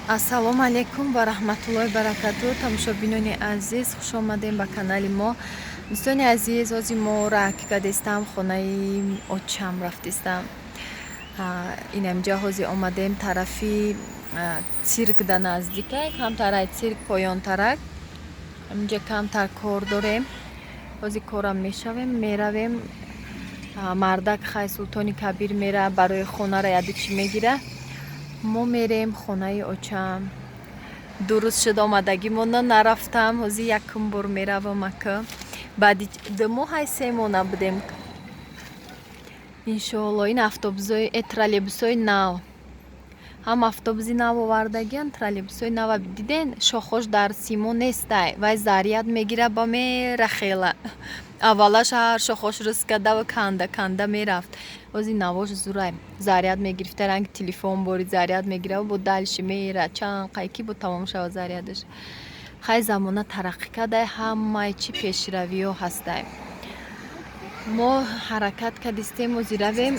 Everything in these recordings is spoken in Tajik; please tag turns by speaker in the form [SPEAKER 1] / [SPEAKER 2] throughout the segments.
[SPEAKER 1] Ассалому алайкум ва раҳматуллоҳи баракатуҳ. Тамошобинони азиз, хуш омадем ба канали мо. Дӯстони азиз, ҳозир мо раҳ кардистам, хонаи очам рафтистам. Инамҷа ҳозир омадем тарафи цирк да наздикай, камтарай цирк поёнтарак. Инҷа камтар кор дорем. Ҳозир корам мешавем, меравем. Мардак Хай Султони Кабир мера барои хонара ядучи мегира. Мо мерем хонаи очам. Дуруст шуд омадагимона нарафтам. Ҳозир якум бор меравам ака. Баъди 2 моҳ 3 моҳ набудем. Иншоалло ин автобусои троллейбусои нав. Ҳам автобуси нав овардагиан, троллейбусои нав диден, шохош дар симо нестай. Вай заряд мегира ба мерахела. Аввалаш ҳар шохош рӯз кардаву канда мерафт. Ҳозир навош зурай заряд мегирифта, ранги телефон бори заряд мегира бо далши мера чанд қайки бо тамом шава зарядаш. Хай замона тараққӣ кардай, ҳамаи чи пешравиҳо ҳастай. Мо ҳаракат кардистем, ҳозир равем.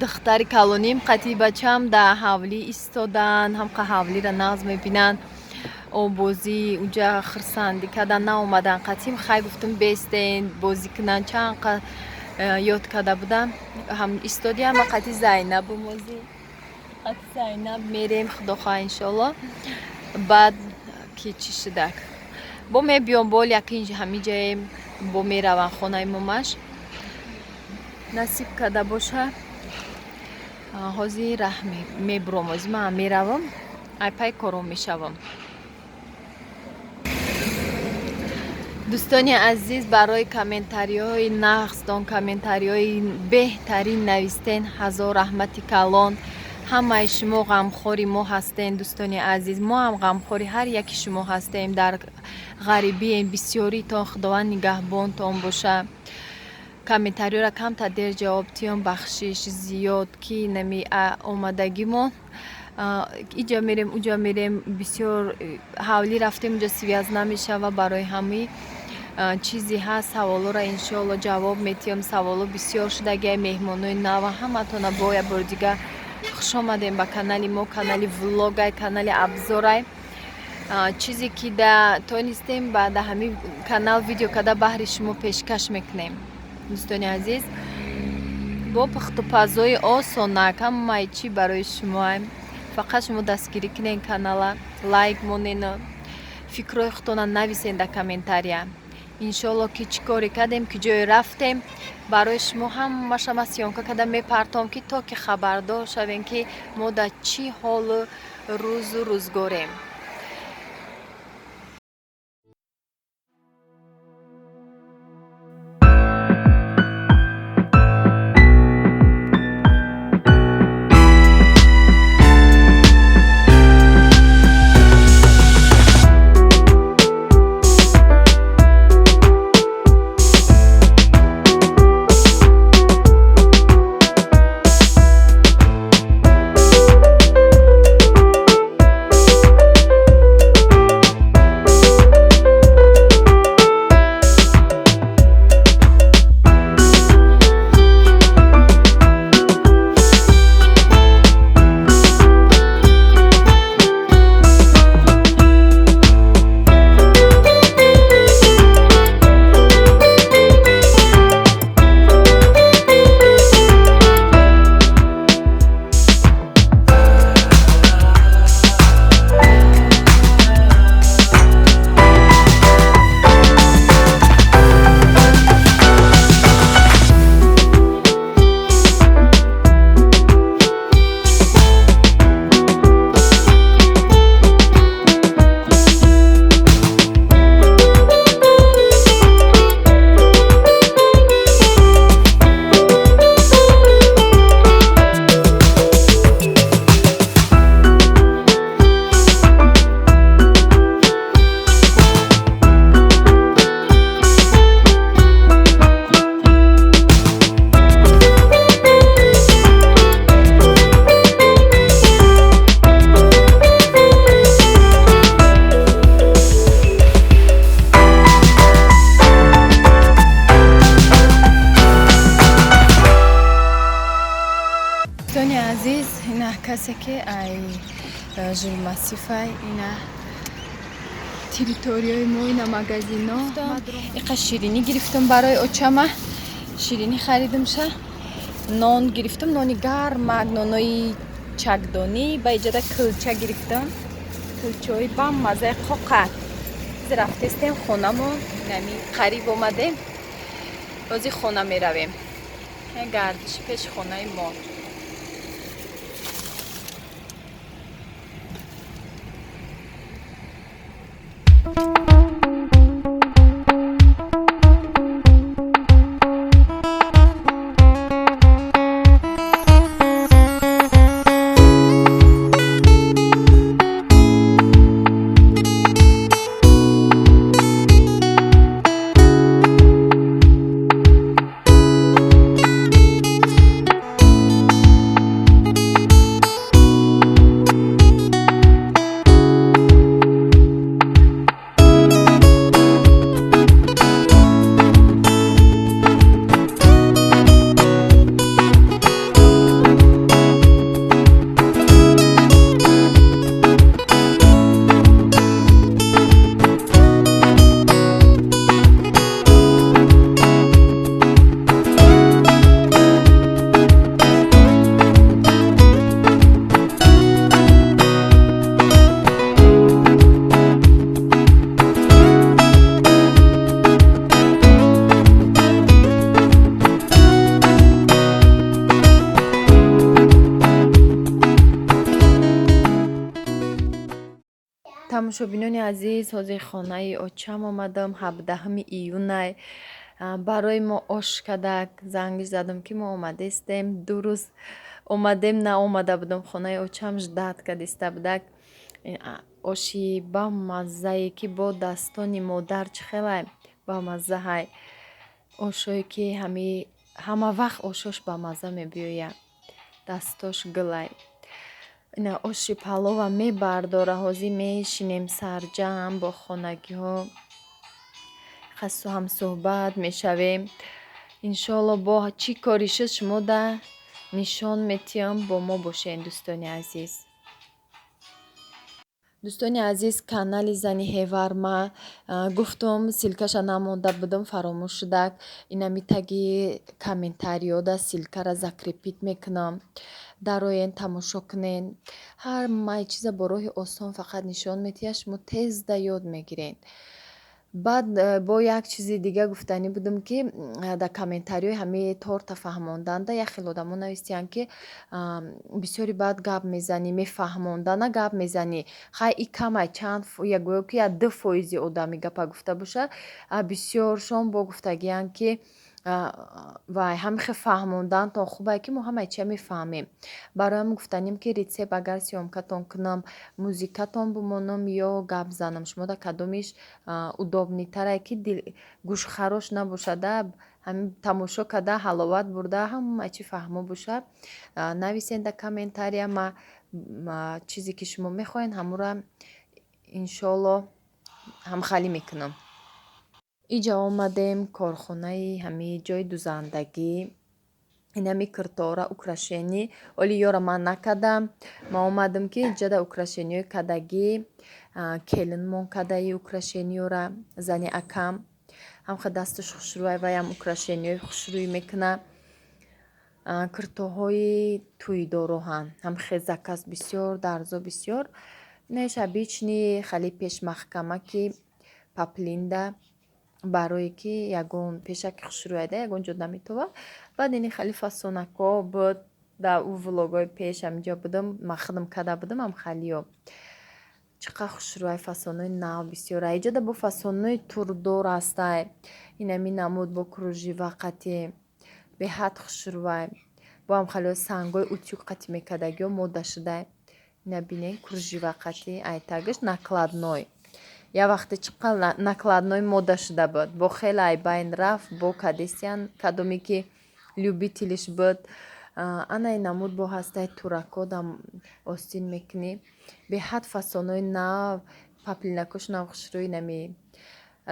[SPEAKER 1] Духтари калоним қатъи бачам да ҳавлӣ истодан, ҳамқа ҳавлира нағз мебинанд. Обозӣ уҷа хирсандӣ кардан наомадан. Қатъим хай гуфтум бестен, бозӣ кунан чанқа ёд карда будам. Ҳам истодиам қатъи Зайнабу мозӣ. Қатъи Зайнаб мерем худохоҳ иншоалло. Баъд ки чӣ шудак? Бо мебиём бол якин ҳамин ҷае бо меравам хонаи момаш. Насиб карда боша. Ҳозир раҳ мебурам, ҳозир ман меравам. Айпай кором мешавам. дӯстони азиз, барои комментариҳои нақсдон, комментариҳои беҳтарин навистен, ҳазор раҳмати калон. Ҳамаи шумо ғамхори мо ҳастен. Дӯстони азиз, мо ҳам ғамхори ҳар яки шумо ҳастем. Дар ғарибием. Бисёритон худованд нигаҳбонтон боша. Комментариҳоро камтар дер ҷавоб тиён бахшиш зиёд ки нами омадагимон иҷа мерем уҷа мерем, бисёр ҳавлӣ рафтем, уҷа связ намешава. Барои ҳамаи чизи ҳаст саволора иншоалло ҷавоб метиём. Саволо бисёр шудагия, меҳмонои нава ҳаматона боя бори дигар хуш омадем ба канали мо, канали влогай, канали абзорай. Чизе ки да тонистем ба да ҳамин канал видео карда баҳри шумо пешкаш мекунем. Дӯстони азиз, бо пухтупазои осонак ҳамаи чӣ барои шумоам. Фақат шумо дастгирӣ кунен канала, лайк монен, фикрҳои худтона нависен дар комментария. Иншоалло ки чӣ коре кардем, ки ҷое рафтем, барои шумо ҳамашама сёнка карда мепартом ки то ки хабардор шавем ки мо дар чӣ ҳолу рӯзу рӯзгорем. жилмасифай ина территорияи мо ина магазино иқа ширинӣ гирифтам барои очама ширинӣ харидимша нон гирифтам нони гармак нонои чакдонӣ ба иҷода кулча гирифтам кулчаҳои бамаззаи қоқат рафтестем хонамо нами қариб омадем бози хона меравем гардиши пеши хонаи мо тамошобинони азиз ҳозир хонаи очам омадам 17 июнай барои мо ош кадак занги задам ки мо омадестем 2 рӯз омадем наомада будам хонаи очам ждат кадиста будак оши бамаззае ки бо дастони модар чӣ хелай бамаззаҳай ошое ки ҳама вақт ошош бамазза мебиёяд дастош гилай ина оши палова мебардора ҳозир мешинем сарҷам бо хонагиҳо қассу ҳамсӯҳбат мешавем иншоалло бо чӣ кори шуд шумо да нишон метиҳам бо мо бошед дӯстони азиз дӯстони азиз канали зани ҳеварма гуфтум силкаша намонда будам фаромӯш шудак инами таги комментариёда силкара закрепит мекунам дароен тамошо кунен ҳамаи чиза бо роҳи осон фақат нишон метиҳад шумо тезда ёд мегиред баъд бо як чизи дига гуфтанӣ будам ки дар комментариҳои ҳамаи торта фаҳмонданда як хел одамо навистиянд ки бисёри баъд гап мезанӣ мефаҳмонда на гап мезанӣ хай и камай чанд я гӯё ки 2% одами гапа гуфта бошад бисёршон бо гуфтагиянд ки вай ҳамихе фаҳмондаантон хубае ки мо ҳамаи чия мефаҳмем барои ҳам гуфтанем ки ритсеп агар сёмкатон кунам музикатон бимонам ё гап занам шумо да кадомиш удобнитарае ки гӯшхарош набошада ҳамин тамошо када ҳаловат бурда ҳамаи чӣ фаҳмо бошад нависен дар комментария ма чизе ки шумо мехоҳед ҳамура иншоалло ҳамхалӣ мекунам иҷа омадем корхонаи ҳамин ҷои дузандагӣ инами киртоора украшенӣ оли ёра ман накардам ман омадам ки иҷада украшениҳои кадагӣ келинмон кадаи украшениёра зани акам ҳамха дасташ хушрӯй ваям украшениҳои хушрӯй мекуна киртоҳои тӯйдороҳан ҳамхе закас бисёр дарзо бисёр инаш обични хали пешмахкамаки паплинда барое ки ягон пешаки хушрӯяда ягон ҷо наметова баъд ини хали фасонако буд дар у влогои пеш ҳаминҷо будам махдам када будам ҳамхалиё чӣ қадр хушрӯяй фасонои нав бисёра иҷода бо фасонои турдор ҳастай инами намуд бо кружева қатӣ беҳад хушрӯяй бо ҳамхалиё сангои утюг қатӣ мекардагиё мода шудай ина бинед кружева қатӣ айтагиш накладной я вақте чӣ қадр накладной мода шуда буд бо хеле айбайн рафт бо кадесян кадоме ки любителиш буд анаи намуд бо ҳастай турако дам остин мекунӣ беҳад фасонои нав паплинакош нав хушрӯй нами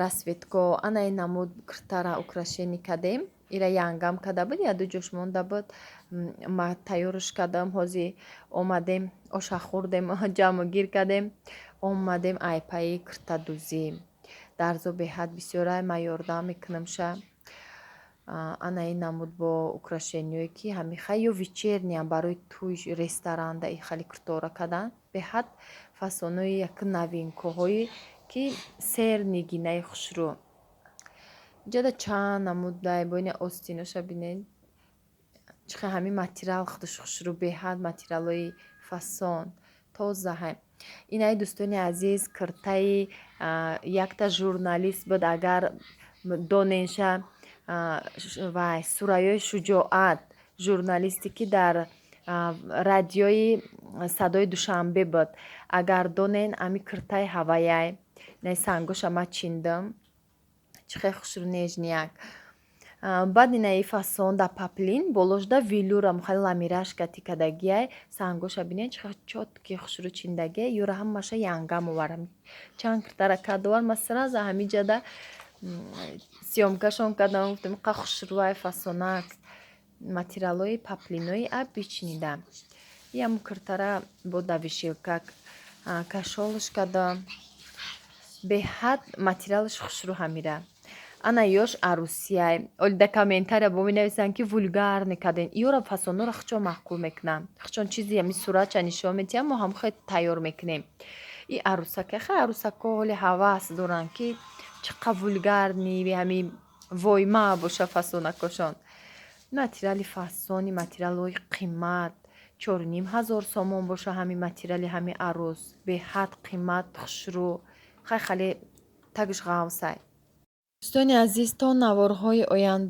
[SPEAKER 1] расветко анаи намуд киртара украшени кадем ира янгам када буд я ду ҷош монда буд ма тайёрш кардам. ҳозир омадем оша хӯрдем, ҷамъгир кардем, омадем айпаи киртадӯзӣ. дарзо беҳад бисёрай ма ёрдам мекунамша. ана ин намуд бо украшениҳое ки ҳами хай ё вечерниям барои тӯй ресторанда и хали куртора кардан. Беҳад фасонои як новинкаҳое ки сер нигинаи хушрӯ. Инҷода чанд намуд дайбони остиноша бинед. Чихе ҳами материал худаш хушрӯ, беҳад материалои фасон тозаҳай. Инаи дӯстони азиз киртаи якта журналист буд, агар доненша вай Сурайёи Шуҷоат, журналисте ки дар радиои Садои Душанбе буд. Агар донен ами киртаи ҳаваяй наи сангоша ма чиндам. Чихе хушрӯ нежнияк. Баъд инаи фасон да паплин болошда велюрам хали ламирашка тикадагияй сангоша бинед чихе чотки хушрӯ чиндагия. Юра ҳамаша янгам оварам. Чанд киртара кадовар ма сразу ҳамиҷада сёмкашон кардам. Гуфтам қа хушрӯай фасонак материалои паплинои а бичнидам. Ям киртара бо давишилка кашолаш кардам. Беҳад материалаш хушрӯ ҳамира. Ана ёш арусияй. Олида комментария бо менависанд ки вулгар некарден. Ёра фасонора хичон маъқул мекунам. Хичон чизи ҳами суратша нишон медиҳам, мо ҳам хеле тайёр мекунем. И арусака хе арусако ҳоли ҳавас доранд ки чиқа вулгарни ҳами войма боша фасонакошон. Материали фасони материалои қимат 4500 сомон боша ҳами материали ҳами арус. Беҳад қимат хушрӯ. Хай хали тагш ғавсай. Дӯстони азиз, то наворҳои оянда